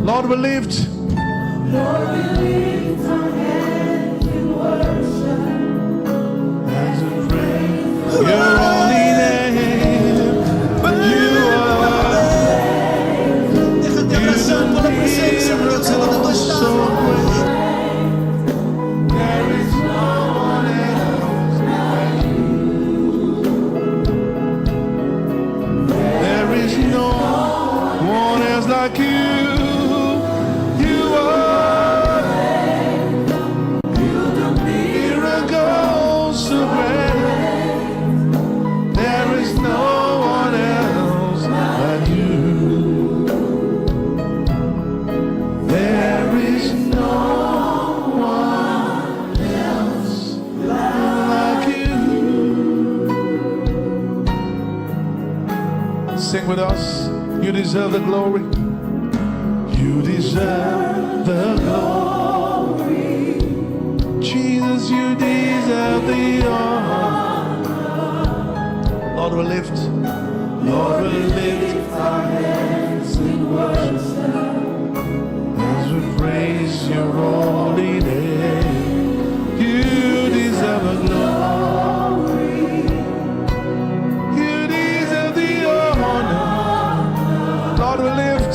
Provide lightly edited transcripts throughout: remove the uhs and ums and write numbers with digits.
Lord, we lift. Lord, we lift our hands in worship as we praise Your holy name. You are so great. There is no one else like you. There is no one else like you. You are miracles so great. There is no one else like you. There is no one else like you. Sing with us. You deserve the glory. You deserve the glory. Jesus, you deserve the honor. Lord, we lift. Lord, we lift our hands in worship as we praise your holy name. You deserve the glory. You deserve the honor. Lord, we lift.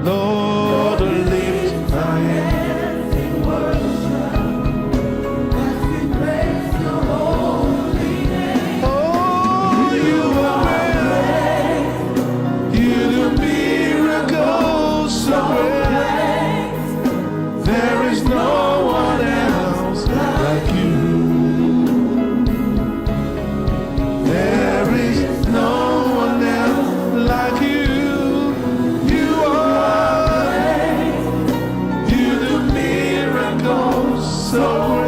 Lord, we lift our hands in worship as we praise your holy name. Oh, you are great. You do miracles so great. There is no one else like you. There is no one else like you. You are great. You do miracles so great.